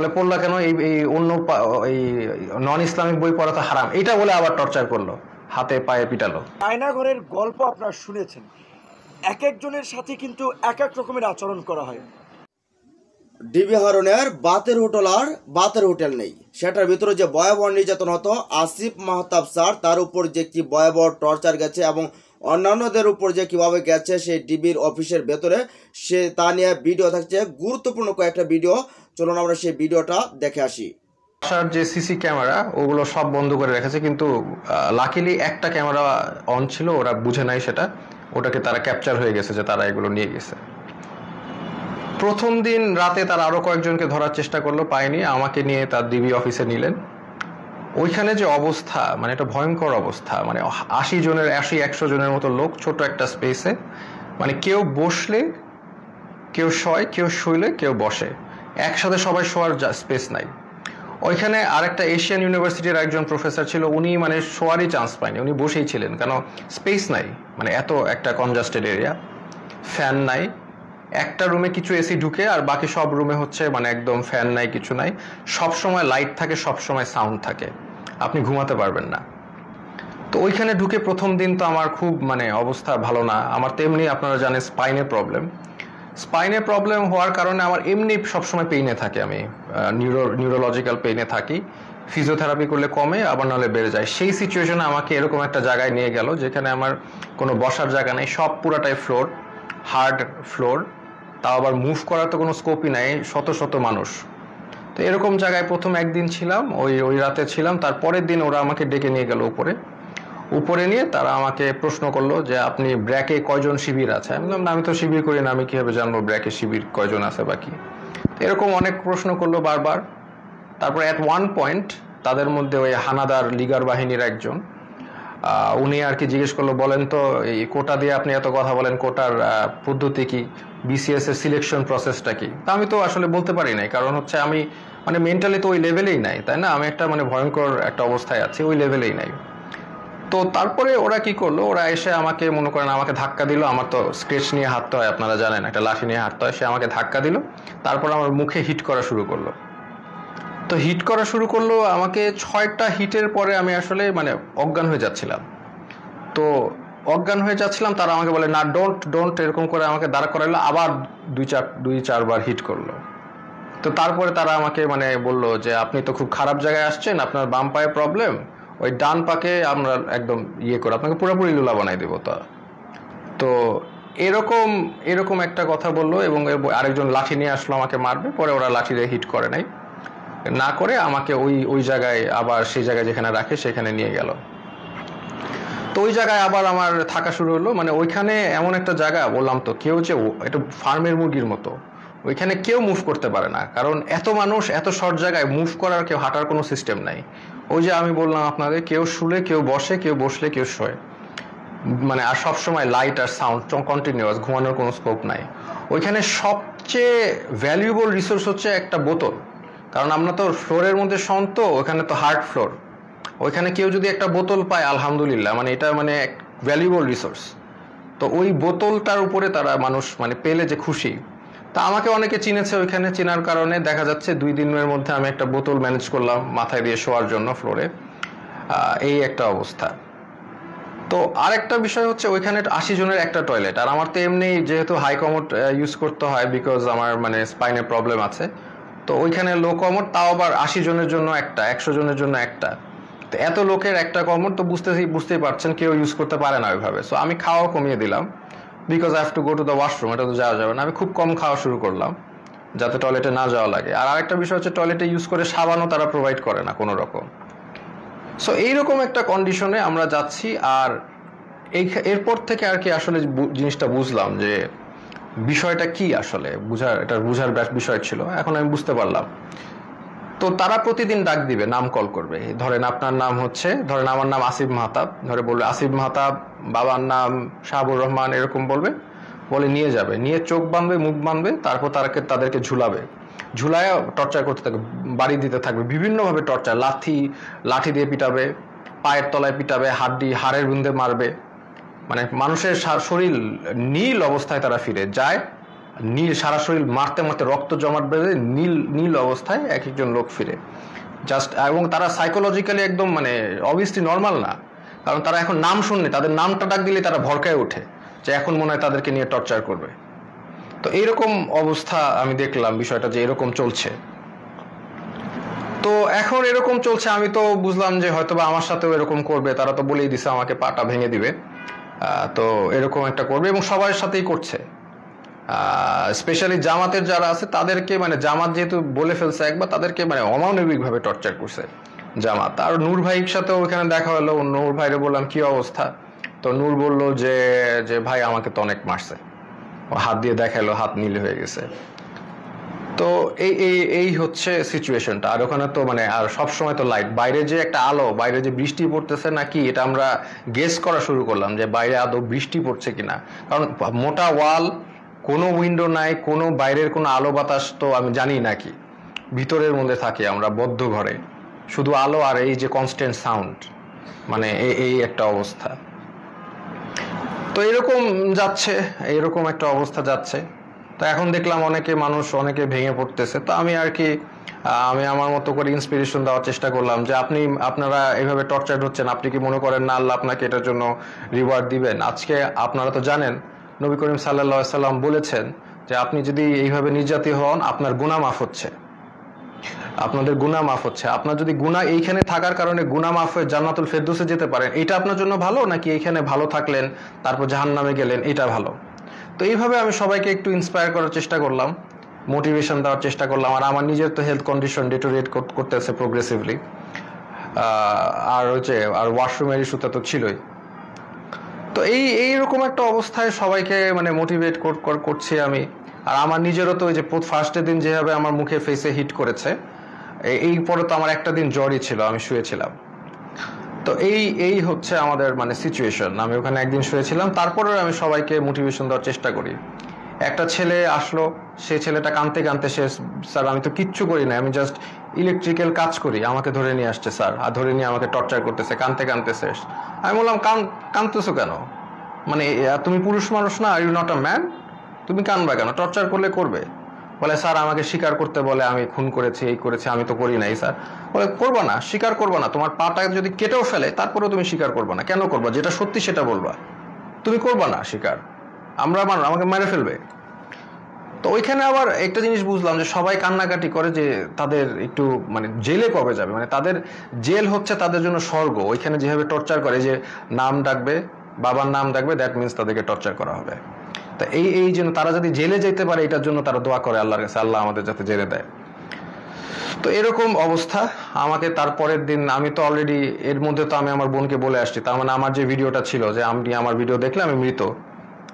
বলে পড়লা কেন, এই এই অন্য এই নন ইসলামিক বই পড়া তো হারাম, এটা বলে আবার টর্চার করলো, হাতে পায়ে পিটালো। আয়নাঘরের গল্প আপনারা শুনেছেন, এক একজনের সাথে কিন্তু এক এক রকমের আচরণ করা হয়। ডিবি হারুনের বাতের হোটেল আর বাতের হোটেল নেই, সেটার ভিতরে যে ভয়াবহ নির্যাতন হতো আসিফ মাহতাব স্যার, তার উপর যে কি ভয়াবহ টর্চার গেছে এবং অন্যান্যদের উপর যে কিভাবে গেছে সেই ডিবির অফিসের ভেতরে, সে তা নিয়ে ভিডিও থাকছে, গুরুত্বপূর্ণ কয়েকটা ভিডিও। চলুন আমরা সেই ভিডিওটা দেখে আসি। বাসার যে সিসি ক্যামেরা ওগুলো সব বন্ধ করে রেখেছে, কিন্তু লাকিলি একটা ক্যামেরা অন ছিল, ওরা বুঝে নাই সেটা, ওটাকে তারা ক্যাপচার হয়ে গেছে যে তারা এগুলো নিয়ে গেছে। প্রথম দিন রাতে তারা আরো কয়েকজনকে ধরার চেষ্টা করলো, পায়নি, আমাকে নিয়ে তার ডিবি অফিসে নিলেন। ওইখানে যে অবস্থা, মানে একটা ভয়ঙ্কর অবস্থা, মানে 80-100 জনের মতো লোক ছোট একটা স্পেসে, মানে কেউ বসলে কেউ শয়, কেউ শুইলে কেউ বসে, একসাথে সবাই শোয়ার স্পেস নাই। ওইখানে আরেকটা এশিয়ান ইউনিভার্সিটির একজন প্রফেসর ছিল, উনি মানে শোয়ারই চান্স পায়নি, উনি বসেই ছিলেন, কেন স্পেস নাই, মানে এত একটা কনজাস্টেড এরিয়া, ফ্যান নাই, একটা রুমে কিছু এসি ঢুকে আর বাকি সব রুমে হচ্ছে মানে একদম ফ্যান নাই, কিছু নাই, সব সময় লাইট থাকে, সব সময় সাউন্ড থাকে, আপনি ঘুমাতে পারবেন না। তো ওইখানে ঢুকে প্রথম দিন তো আমার খুব মানে অবস্থা ভালো না, আমার তেমনি আপনারা জানেন স্পাইনে প্রবলেম হওয়ার কারণে আমার এমনি সবসময় পেইনে থাকে, আমি নিউরোলজিক্যাল পেইনে থাকি, ফিজিওথেরাপি করলে কমে, আবার নাহলে বেড়ে যায়। সেই সিচুয়েশনে আমাকে এরকম একটা জায়গায় নিয়ে গেল যেখানে আমার কোনো বসার জায়গা নেই, সব পুরাটাই ফ্লোর, হার্ড ফ্লোর, তাও আবার মুভ করার তো কোনো স্কোপই নাই, শত শত মানুষ। তো এরকম জায়গায় প্রথম একদিন ছিলাম, ওই রাতে ছিলাম। তারপরের দিন ওরা আমাকে ডেকে নিয়ে গেল উপরে নিয়ে তারা আমাকে প্রশ্ন করলো যে আপনি ব্র্যাকে কয়জন শিবির আছে। আমি বললাম আমি তো শিবির করি না, আমি কিভাবে জানবো ব্র্যাকে শিবির কয়জন আছে বাকি। এরকম অনেক প্রশ্ন করলো বারবার। তারপর অ্যাট ওয়ান পয়েন্ট তাদের মধ্যে ওই হানাদার লিগার বাহিনীর একজন, উনি আর কি জিজ্ঞেস করলো, বলেন তো এই কোটা দিয়ে আপনি এত কথা বলেন, কোটার পদ্ধতি কি, বিসিএস এর সিলেকশন প্রসেসটা কি। তা আমি তো আসলে বলতে পারি নাই, কারণ হচ্ছে আমি মানে মেন্টালি তো ওই লেভেলেই নাই, তাই না, আমি একটা মানে ভয়ঙ্কর একটা অবস্থায় আছি, ওই লেভেলেই নাই। তো তারপরে ওরা কি করলো, ওরা এসে আমাকে মনে করেন আমাকে ধাক্কা দিল, আমার তো স্কেচ নিয়ে হাঁটতে হয়, আপনারা জানেন একটা লাঠি নিয়ে হাঁটতে হয়, সে আমাকে ধাক্কা দিল, তারপর আমার মুখে হিট করা শুরু করলো। তো হিট করা শুরু করলো আমাকে, 6টা হিটের পরে আমি আসলে মানে অজ্ঞান হয়ে যাচ্ছিলাম। তো অজ্ঞান হয়ে যাচ্ছিলাম, তারা আমাকে বলে না ডোন্ট এরকম করে আমাকে দাঁড় করাইলো, আবার 2-4 বার হিট করলো। তো তারপরে তারা আমাকে মানে বললো যে আপনি তো খুব খারাপ জায়গায় আসছেন, আপনার বাম পায়ে প্রবলেম, ওই ডান পাকে আমরা একদম ইয়ে করে আপনাকে পুরোপুরি লুলা বানাই দেবো। তো এরকম একটা কথা বললো, এবং আরেকজন লাঠি নিয়ে আসলো আমাকে মারবে, পরে ওরা লাঠি দিয়ে হিট করে নাই, না করে আমাকে ওই জায়গায় আবার সেই জায়গায় যেখানে রাখে সেখানে নিয়ে গেল। তো ওই জায়গায় আবার আমার থাকা শুরু হলো, মানে ওইখানে এমন একটা জায়গা, বললাম তো কেউ যে একটু ফার্মের মুরগির মতো, ওইখানে কেউ মুভ করতে পারে না, কারণ এত মানুষ, এত শর্ট জায়গায় মুভ করার, কেউ হাঁটার কোনো সিস্টেম নাই। ওই যে আমি বললাম আপনাদের, কেউ শুলে কেউ বসে, কেউ বসলে কেউ শোয়, মানে আর সবসময় লাইট আর সাউন্ড কন্টিনিউয়াস, ঘুমানোর কোনো স্কোপ নাই। ওইখানে সবচেয়ে ভ্যালুয়েবল রিসোর্স হচ্ছে একটা বোতল, কারণ আমরা তো ফ্লোরের মধ্যে শোন, তো ওখানে তো হার্ড ফ্লোর, ওইখানে কেউ যদি একটা বোতল পায় আলহামদুলিল্লাহ, মানে এটা মানে ভ্যালুয়েবল রিসোর্স। তো ওই বোতলটার উপরে তারা মানুষ মানে পেলে যে খুশি। তা আমাকে অনেকে চিনেছে, ওইখানে চেনার কারণে দেখা যাচ্ছে 2 দিনের মধ্যে আমি একটা বোতল ম্যানেজ করলাম মাথায় দিয়ে শোয়ার জন্য ফ্লোরে, এই একটা অবস্থা। তো আরেকটা বিষয় হচ্ছে ওইখানে 80 জনের একটা টয়লেট, আর আমার তো এমনি যেহেতু হাই কমোড ইউজ করতে হয়, বিকজ আমার মানে স্পাইনে প্রবলেম আছে, তো ওইখানে লো কমোড, তাও আবার 80 জনের জন্য একটা, 100 জনের জন্য একটা। তো এত লোকের একটা কমোড তো বুঝতেই পারছেন কেউ ইউজ করতে পারে না ওইভাবে। সো আমি খাওয়া কমিয়ে দিলাম, because I have to go to the washroom, এটা তো যাওয়া যাবে না, আমি খুব কম খাওয়া শুরু করলাম যাতে টয়লেটে না যাওয়া লাগে। আর আরেকটা বিষয় হচ্ছে টয়লেটে ইউজ করে সাবানও তারা প্রোভাইড করে না কোনো রকম। সো এইরকম একটা কন্ডিশনে আমরা যাচ্ছি। আর এরপর থেকে আর কি আসলে জিনিসটা বুঝলাম যে বিষয়টা কি, আসলে বুঝার বিষয় ছিল, এখন আমি বুঝতে পারলাম। তো তারা প্রতিদিন ডাক দিবে, নাম কল করবে, ধরেন আপনার নাম হচ্ছে, ধরেন আমার নাম আসিফ মাহতাব, ধরে বলবে আসিফ মাহতাব, বাবার নাম শাহাবুর রহমান, এরকম বলে নিয়ে যাবে, নিয়ে চোখ বাঁধবে, মুখ বাঁধবে, তারপর তাদেরকে ঝুলায় টর্চার করতে থাকবে, বাড়ি দিতে থাকবে, বিভিন্নভাবে টর্চার, লাঠি দিয়ে পিটাবে, পায়ের তলায় পিটাবে, হাড়ের বিন্দে মারবে, মানে মানুষের শরীর নীল অবস্থায় তারা ফিরে যায়, নীল, সারা শরীর মারতে মারতে রক্ত জমাট বেঁধে নীল নীল অবস্থায় এক একজন লোক ফিরে জাস্ট, এবং তারা সাইকোলজিক্যালি একদম মানে অবভিয়াসলি নর্মাল না, কারণ তারা এখন নাম শুনলে, তাদের নামটা ডাক দিলে তারা ভরকায় ওঠে যে এখন মনে হয় তাদেরকে নিয়ে টর্চার করবে। তো এইরকম অবস্থা আমি দেখলাম বিষয়টা যে এরকম চলছে। তো এখন এরকম চলছে, আমি তো বুঝলাম যে হয়তোবা আমার সাথেও এরকম করবে, তারা তো বলেই দিছে আমাকে পাটা ভেঙে দিবে। তো এরকম একটা করবে এবং সবার সাথেই করছে। স্পেশালি জামাতের যারা আছে তাদেরকে, মানে জামাত যেহেতু বলে ফেলছে একবার, তাদেরকে মানে অমানবিকভাবে টর্চার করছে জামাত। আর নূর ভাইয়ের সাথেও ওইখানে দেখা হলো, নূর ভাইরে বললাম কি অবস্থা, তো নূর বলল যে যে ভাই আমাকে তো অনেক মারছে, হাত দিয়ে দেখালো, হাত নীল হয়ে গেছে। তো এই এই এই হচ্ছে সিচুয়েশনটা। আর ওখানে তো মানে আর সবসময় তো লাইট, বাইরে যে একটা আলো, বাইরে যে বৃষ্টি পড়তেছে নাকি এটা আমরা গেস করা শুরু করলাম যে বাইরে আদৌ বৃষ্টি পড়ছে কিনা, কারণ মোটা ওয়াল, কোনো উইন্ডো নাই, কোনো বাইরের কোনো আলো বাতাস তো আমি জানি নাকি, ভিতরের মধ্যে থাকি আমরা বদ্ধ ঘরে, শুধু আলো আর এই যে কনস্ট্যান্ট সাউন্ড, মানে এই একটা অবস্থা। তো এরকম যাচ্ছে, এরকম একটা অবস্থা যাচ্ছে। তো এখন দেখলাম অনেকে ভেঙে পড়তেছে। তো আমি আর কি আমি আমার মতো করে ইন্সপিরেশন দেওয়ার চেষ্টা করলাম যে আপনারা এইভাবে টর্চার হচ্ছেন, আপনি কি মনে করেন না আল্লাহ আপনাকে এটার জন্য রিওয়ার্ড দিবেন? আজকে আপনারা তো জানেন নবী করিম সাল্লাল্লাহু আলাইহি সাল্লাম বলেছেন যে আপনি যদি এইভাবে নির্যাতিত হন আপনার গুনাহ মাফ হচ্ছে, আপনাদের গুনাহ মাফ হচ্ছে। আপনার যদি গুনাহ এইখানে থাকার কারণে গুনাহ মাফ হয়ে জান্নাতুল ফেরদৌসে যেতে পারেন, এটা আপনার জন্য ভালো, নাকি এইখানে ভালো থাকলেন তারপর জাহান্নামে গেলেন, এটা ভালো? তো এইভাবে আমি সবাইকে একটু ইন্সপায়ার করার চেষ্টা করলাম, মোটিভেশন দেওয়ার চেষ্টা করলাম। আর আমার নিজের তো হেলথ কন্ডিশন ডিটোরিয়েট করতেছে প্রোগ্রেসিভলি, আর ওয়াশরুমের ইস্যুটা তো ছিলই। তো এইরকম একটা অবস্থায় সবাইকে মানে মোটিভেট করছি আমি। আর আমার নিজেরও তো ওই যে ফার্স্টের দিন যেভাবে আমার মুখে ফেসে হিট করেছে, এই পরে তো আমার একটা দিন জ্বরই ছিল, আমি শুয়েছিলাম। তো এই হচ্ছে আমাদের মানে সিচুয়েশন। আমি ওখানে একদিন শুয়েছিলাম, তারপরেও আমি সবাইকে মোটিভেশন দেওয়ার চেষ্টা করি। একটা ছেলে আসলো, সেই ছেলেটা কাঁদতে কাঁদতে, স্যার আমি তো কিচ্ছু করি না, আমি জাস্ট ইলেকট্রিক্যাল কাজ করি, আমাকে ধরে নিয়ে আসছে স্যার, আর ধরে নিয়ে আমাকে টর্চার করতেছে, কাঁদতে কাঁদতে শেষ। আমি বললাম কাঁদতেছো কেন, মানে তুমি পুরুষ মানুষ না, are you not a man, তুমি কাঁদবা কেন, টর্চার করবে? বলে স্যার আমাকে স্বীকার করতে বলে, আমি খুন করেছি, এই করেছি, আমি তো করি নাই স্যার। বলে করবা না, স্বীকার করবা না, তোমার পাটা যদি কেটেও ফেলে তারপরেও তুমি স্বীকার করবা না, কেন করবা? যেটা সত্যি সেটা বলবা, তুমি করবা না স্বীকার, আমাকে মেরে ফেলবে। তো ওইখানে আবার একটা জিনিস বুঝলাম যে সবাই কান্নাকাটি করে যে তাদের একটু মানে জেলে কবে যাবে, মানে তাদের জেল হচ্ছে তাদের জন্য স্বর্গ। ওইখানে যেভাবে টর্চার করে, যে নাম ডাকবে, বাবার নাম ডাকবে, দ্যাট মিনস তাদেরকে টর্চার করা হবে। তা এই জন্য তারা যদি জেলে যেতে পারে, এটার জন্য তারা দোয়া করে আল্লাহর কাছে, আল্লাহ আমাদের যাতে জেলে দেয়। তো এরকম অবস্থা। আমাকে তারপরের দিন, আমি তো অলরেডি এর মধ্যে তো আমি আমার বোনকে বলে আসছি, তার মানে আমার যে ভিডিওটা ছিল যে আমি আমার ভিডিও দেখলে আমি মৃত,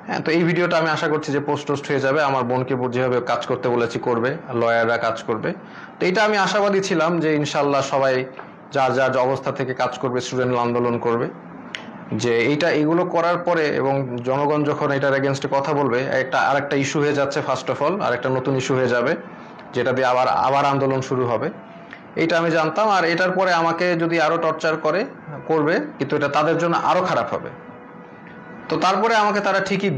হ্যাঁ, তো এই ভিডিওটা আমি আশা করছি যে পোস্ট হয়ে যাবে। আমার বোনকে যেভাবে কাজ করতে বলেছি করবে, লয়াররা কাজ করবে। তো এটা আমি আশাবাদী ছিলাম যে ইনশাল্লাহ সবাই যার যার অবস্থা থেকে কাজ করবে, স্টুডেন্ট আন্দোলন করবে, যে এগুলো করার পরে এবং জনগণ যখন এটার এগেনস্টে কথা বলবে, আরেকটা ইস্যু হয়ে যাচ্ছে, ফার্স্ট অফ অল আরেকটা নতুন ইস্যু হয়ে যাবে, যেটা দিয়ে আবার আন্দোলন শুরু হবে। এটা আমি জানতাম। আর এটার পরে আমাকে যদি আরো টর্চার করবে, কিন্তু এটা তাদের জন্য আরো খারাপ হবে। তো তারপরে আমাকে তারা ঠিকই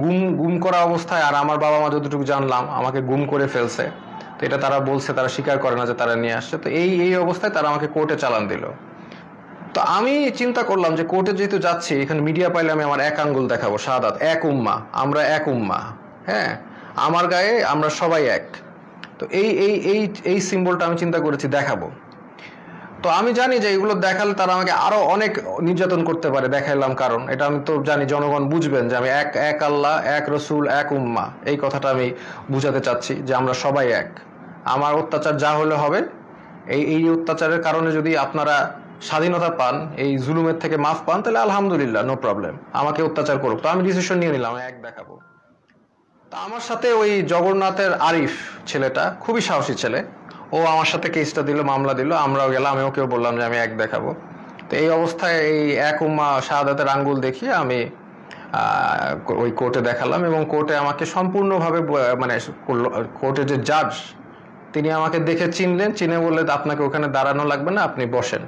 গুম করা অবস্থায়, আর আমার বাবা মা যতটুকু জানলাম আমাকে গুম করে ফেলছে। তো এটা তারা বলছে, তারা স্বীকার করে না যে তারা নিয়ে আসছে। তো এই অবস্থায় তারা আমাকে কোর্টে চালান দিল। তো আমি চিন্তা করলাম যে কোর্টে যেহেতু যাচ্ছি, এখানে মিডিয়া পাইলে আমি আমার এক আঙ্গুল দেখাবো, শাহাদাত, এক উম্মা, আমরা এক উম্মা, হ্যাঁ, আমার গায়ে আমরা সবাই এক। তো এই সিম্বলটা আমি চিন্তা করেছি দেখাবো। তো আমি জানি যে এগুলো দেখালে তারা আমাকে আরো অনেক নির্যাতন করতে পারে, দেখাইলাম, কারণ এটা আমি তো জানি জনগণ বুঝবেন যে আমি এক আল্লাহ, এক রসুল, এক উম্মা, এই কথাটা আমি বুঝাতে চাচ্ছি যে আমরা সবাই এক। আমার অত্যাচার যা হলে হবে, এই অত্যাচারের কারণে যদি আপনারা স্বাধীনতা পান, এই জুলুমের থেকে মাফ পান, তাহলে আলহামদুলিল্লাহ, নো প্রবলেম, আমাকে অত্যাচার করুক। তো আমি ডিসিশন নিয়ে নিলাম, এক দেখাবো। তা আমার সাথে ওই জগন্নাথের আরিফ ছেলেটা, খুবই সাহসী ছেলে, ও আমার সাথে কেসটা দিল, মামলা দিল, আমরাও গেলাম, আমি ওকেও বললাম যে আমি এক দেখাবো। তো এই অবস্থায় এই এক উম্মা শাহাদাতের আঙ্গুল দেখিয়ে আমি ওই কোর্টে দেখালাম, এবং কোর্টে আমাকে সম্পূর্ণভাবে মানে কোর্টে যে জাজ, তিনি আমাকে দেখে চিনে বললেন আপনাকে ওখানে দাঁড়ানো লাগবে না, আপনি বসেন।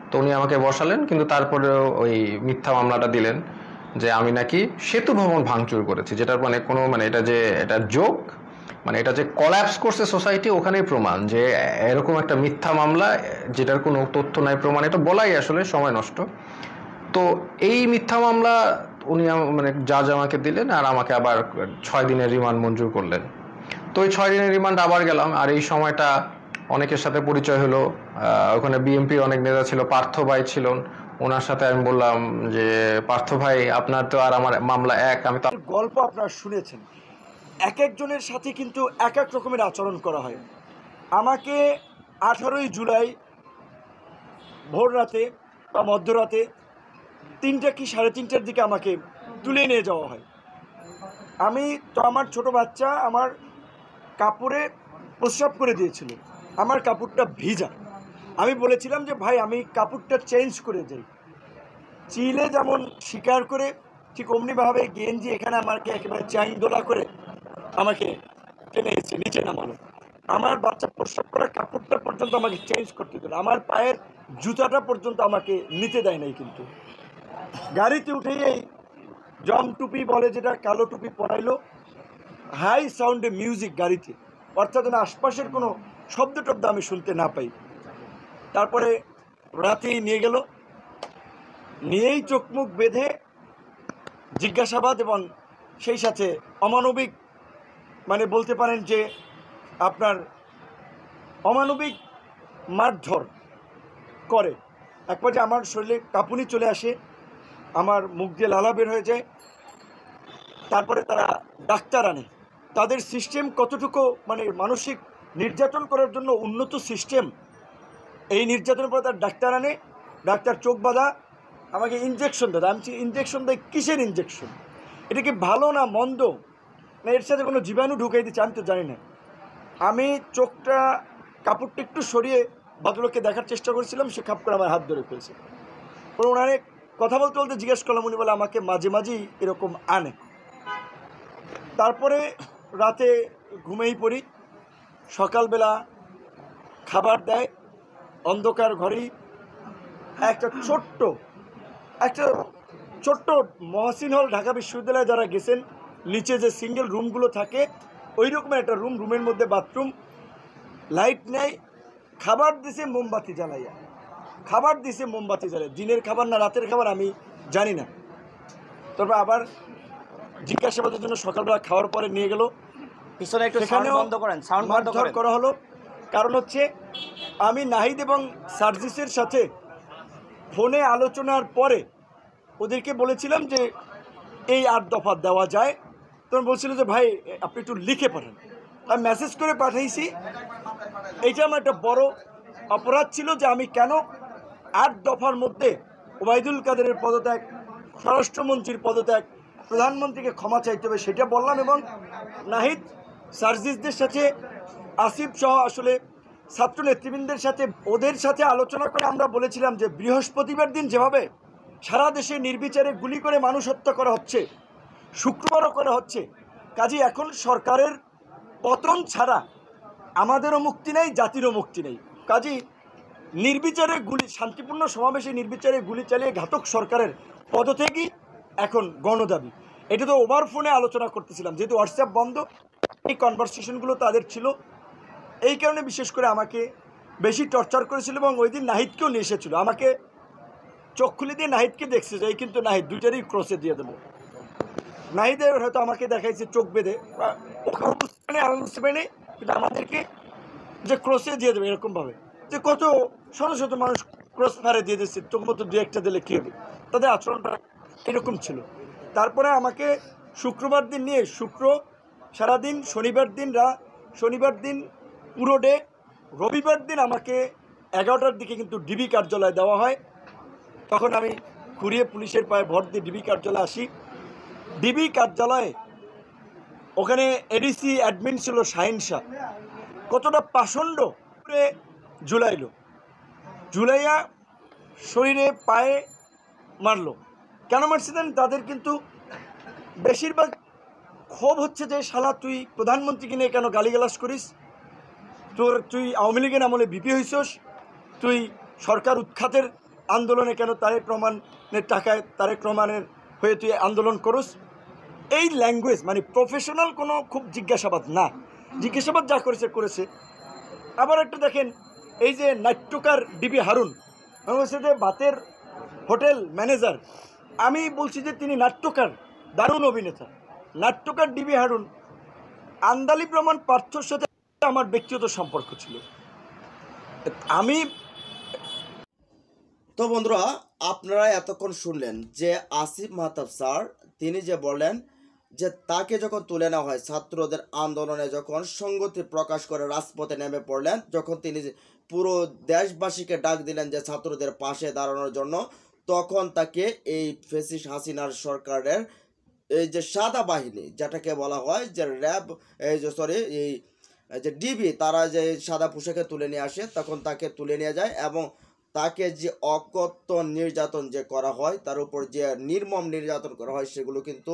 তো উনি আমাকে বসালেন, কিন্তু তারপরেও ওই মিথ্যা মামলাটা দিলেন যে আমি নাকি সেতু ভবন ভাঙচুর করেছি, যেটার মানে কোনো মানে এটা জোক, মানে এটা যে কলাপস করছে সোসাইটি, ওখানেই প্রমাণ যে এরকম একটা মিথ্যা মামলা যেটার কোনো তথ্য নাই, প্রমাণ, এটা বলাই আসলে সময় নষ্ট। তো এই মিথ্যা মামলা উনি মানে জাজ আমাকে দিলেন, আর আমাকে আবার 6 দিনের রিমান্ড মঞ্জুর করলেন। তো ওই 6 দিনের রিমান্ড আবার গেলাম, আর এই সময়টা অনেকের সাথে পরিচয় হলো। ওখানে বিএনপির অনেক নেতা ছিল, পার্থ ভাই ছিলেন, ওনার সাথে আমি বললাম যে পার্থ ভাই আপনার তো আর আমার মামলা এক, আমি তো গল্প আপনারা শুনেছেন। এক একজনের সাথে কিন্তু এক এক রকমের আচরণ করা হয়। আমাকে 18ই জুলাই ভোর রাতে বা মধ্যরাতে 3টা কি 3:30টার দিকে আমাকে তুলে নিয়ে যাওয়া হয়। আমি তো আমার ছোট বাচ্চা আমার কাপড়ে প্রস্রাব করে দিয়েছিল, আমার কাপড়টা ভিজা। আমি বলেছিলাম যে ভাই আমি কাপড়টা চেঞ্জ করে যাই। চিলে যেমন শিকার করে ঠিক অমনিভাবে গেঞ্জি এখানে আমাকে একেবারে চ্যাংদোলা করে আমাকে টেনে এসে নিচে নামানো। আমার বাচ্চা প্রস্রাব করা কাপড়টা পর্যন্ত আমাকে চেঞ্জ করতে দিল, আমার পায়ের জুতাটা পর্যন্ত আমাকে নিতে দেয় নাই। কিন্তু গাড়িতে উঠেই এই জম টুপি বলে যেটা, কালো টুপি পরাইলো, হাই সাউন্ডে মিউজিক গাড়িতে, অর্থাৎ যেন আশপাশের কোনো শব্দ টব্দ আমি শুনতে না পাই। তারপরে রাতেই নিয়ে গেল, নিয়েই চোখ মুখ বেঁধে জিজ্ঞাসাবাদ এবং সেই সাথে অমানবিক, মানে বলতে পারেন যে আপনার অমানবিক মারধর করে। এক পর্যায়ে আমার শরীরে কাঁপুনি চলে আসে, আমার মুখ দিয়ে লালা বের হয়ে যায়। তারপরে তারা ডাক্তার আনে। তাদের সিস্টেম কতটুকু মানে মানসিক নির্যাতন করার জন্য উন্নত সিস্টেম, এই নির্যাতনের পরে তার ডাক্তার আনে, ডাক্তার চোখ বাঁধা আমাকে ইঞ্জেকশন দেয়। আমি ইঞ্জেকশন দেয় কিসের ইঞ্জেকশন, এটা কি ভালো না মন্দ, না এর সাথে কোনো জীবাণু ঢুকাই দিচ্ছে, আমি তো জানি না। আমি চোখটা কাপড়টা একটু সরিয়ে ভদ্রলোককে দেখার চেষ্টা করেছিলাম, সে খাপ করে আমার হাত ধরে ফেলছে। পরে ওনারে কথা বলতে বলতে জিজ্ঞেস করলাম, উনি বলে আমাকে মাঝে মাঝেই এরকম আনে। তারপরে রাতে ঘুমেই পড়ি, সকালবেলা খাবার দেয় অন্ধকার ঘরেই। একটা ছোট্ট মহসিন হল, ঢাকা বিশ্ববিদ্যালয়ে যারা গেছেন, নিচে যে সিঙ্গেল রুমগুলো থাকে ওই রকমের একটা রুম, রুমের মধ্যে বাথরুম, লাইট নেই, খাবার দিছে মোমবাতি জ্বালাইয়া, দিনের খাবার না রাতের খাবার আমি জানি না। তারপর আবার জিজ্ঞাসাবাদের জন্য সকালবেলা খাওয়ার পরে নিয়ে গেল, পিছনে একটু সাউন্ড বন্ধ করেন, সাউন্ড বন্ধ মারধর করা হলো। কারণ হচ্ছে আমি নাহিদ এবং সার্জিসের সাথে ফোনে আলোচনার পরে ওদেরকে বলেছিলাম যে এই 8 দফা দেওয়া যায়। তখন বলছিল যে ভাই আপনি একটু লিখে পাঠান। আমি মেসেজ করে পাঠাইছি। এইটা আমার একটা বড় অপরাধ ছিল যে আমি কেন 8 দফার মধ্যে ওবায়দুল কাদেরের পদত্যাগ, স্বরাষ্ট্রমন্ত্রীর পদত্যাগ, প্রধানমন্ত্রীকে ক্ষমা চাইতে হবে সেটা বললাম। এবং নাহিদ সার্জিসদের সাথে, আসিফ সহ আসলে ছাত্র নেতৃবৃন্দের সাথে, ওদের সাথে আলোচনা করে আমরা বলেছিলাম যে বৃহস্পতিবার দিন যেভাবে সারা দেশে নির্বিচারে গুলি করে মানুষ হত্যা করা হচ্ছে, শুক্রবারও করা হচ্ছে, কাজে এখন সরকারের পতন ছাড়া আমাদেরও মুক্তি নেই, জাতিরও মুক্তি নেই। কাজেই নির্বিচারে গুলি, শান্তিপূর্ণ সমাবেশে নির্বিচারে গুলি চালিয়ে ঘাতক সরকারের পদত্যাগই এখন গণদাবি। এটা তো ওভার ফোনে আলোচনা করতেছিলাম, যেহেতু হোয়াটসঅ্যাপ বন্ধ, এই কনভারসেশনগুলো তাদের ছিল। এই কারণে বিশেষ করে আমাকে বেশি টর্চার করেছিল। এবং ওই দিন নাহিদকেও নিয়ে এসেছিলো, আমাকে চোখ খুলে দিয়ে নাহিদকে দেখছে যে কিন্তু নাহিদ দুইটারই ক্রসে দিয়ে দেবো। নাহিদের হয়তো আমাকে দেখাইছে চোখ বেঁধে, নেই, কিন্তু আমাদেরকে যে ক্রসে দিয়ে দেবে এরকমভাবে, যে কত শত শত মানুষ ক্রস ফায়ারে দিয়ে দিচ্ছে, চোখ মতো 2-1টা দিলে কী হবে, তাদের আচরণটা এরকম ছিল। তারপরে আমাকে শুক্রবার দিন নিয়ে সারাদিন, শনিবার দিন পুরো ডে, রবিবার দিন আমাকে 11টার দিকে কিন্তু ডিবি কার্যালয়ে দেওয়া হয়। তখন আমি ঘুরিয়ে পুলিশের পায়ে ভর দিয়ে ডিবি কার্যালয়ে আসি। ডিবি কার্যালয়ে ওখানে এডিসি অ্যাডমিন ছিল শাহিন শাহ, কতটা পাষণ্ড করে ঝুলাইয়া শরীরে পায়ে মারলো। কেন মারছে দেন, তাদের কিন্তু বেশিরভাগ ক্ষোভ হচ্ছে যে শালা তুই প্রধানমন্ত্রীকে নিয়ে কেন গালিগালাজ করিস, তুই আওয়ামী লীগের আমলে বিপি হইছস, তুই সরকার উৎখাতের আন্দোলনে কেন তারেক রহমানের টাকায় তারেক রহমানের হয়ে তুই আন্দোলন করস। এই ল্যাঙ্গুয়েজ মানে প্রফেশনাল কোনো খুব জিজ্ঞাসাবাদ না, জিজ্ঞাসাবাদ যা করেছে। আবার একটা দেখেন, এই যে নাট্যকার ডিবি হারুন, আমি বলছি যে বাতের হোটেল ম্যানেজার, আমি বলছি যে তিনি নাট্যকার, দারুণ অভিনেতা। নাট্যকার ডিবি হারুন, আন্দালি প্রমাণ পার্থর সাথে আমার ব্যক্তিগত সম্পর্ক ছিল। আমি তো বন্ধুরা, আপনারা এতক্ষণ শুনলেন যে আসিফ মাহতাব স্যার তিনি যে বললেন যে তাকে যখন তুলে নেওয়া হয় ছাত্রদের আন্দোলনে, যখন সংগতি প্রকাশ করে রাজপথে নেমে পড়লেন, যখন তিনি পুরো দেশবাসীকে ডাক দিলেন যে ছাত্রদের পাশে দাঁড়ানোর জন্য, তখন তাকে এই ফ্যাসিস্ট হাসিনার সরকারের এই যে সাদা বাহিনী, যেটাকে বলা হয় যে র্যাব, এই যে এই যে ডিবি, তারা যে সাদা পোশাকে তুলে নিয়ে আসে, তখন তাকে তুলে নিয়ে যায় এবং তাকে যে অকথ্য নির্যাতন যে করা হয়, তার উপর যে নির্মম নির্যাতন করা হয়, সেগুলো কিন্তু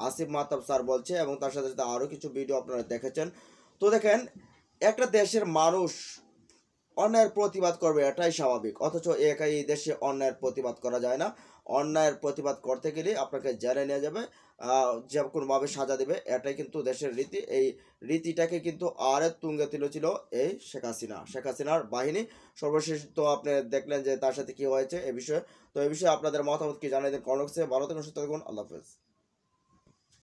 আসিফ মাহতাব স্যার বলছে এবং তার সাথে সাথে আরও কিছু ভিডিও আপনারা দেখেছেন। তো দেখেন, একটা দেশের মানুষ অন্যায়ের প্রতিবাদ করবে, এটাই স্বাভাবিক, অথচ এই দেশে অন্যায়ের প্রতিবাদ করা যায় না। অন্যায়ের প্রতিবাদ করতে গেলে আপনাকে জেলে নিয়ে যাবে, যে কোনোভাবে সাজা দেবে, এটাই কিন্তু দেশের রীতি। এই রীতিটাকে কিন্তু আরে তুঙ্গে তুলেছিল এই শেখ হাসিনার বাহিনী। সর্বশেষ তো আপনি দেখলেন যে তার সাথে কি হয়েছে এই বিষয়ে। তো এই বিষয়ে আপনাদের মতামত কি জানিয়ে দিন কমেন্ট বক্সে। ভালো থাকুন, সুস্থ থাকুন, আল্লাহ হাফেজ।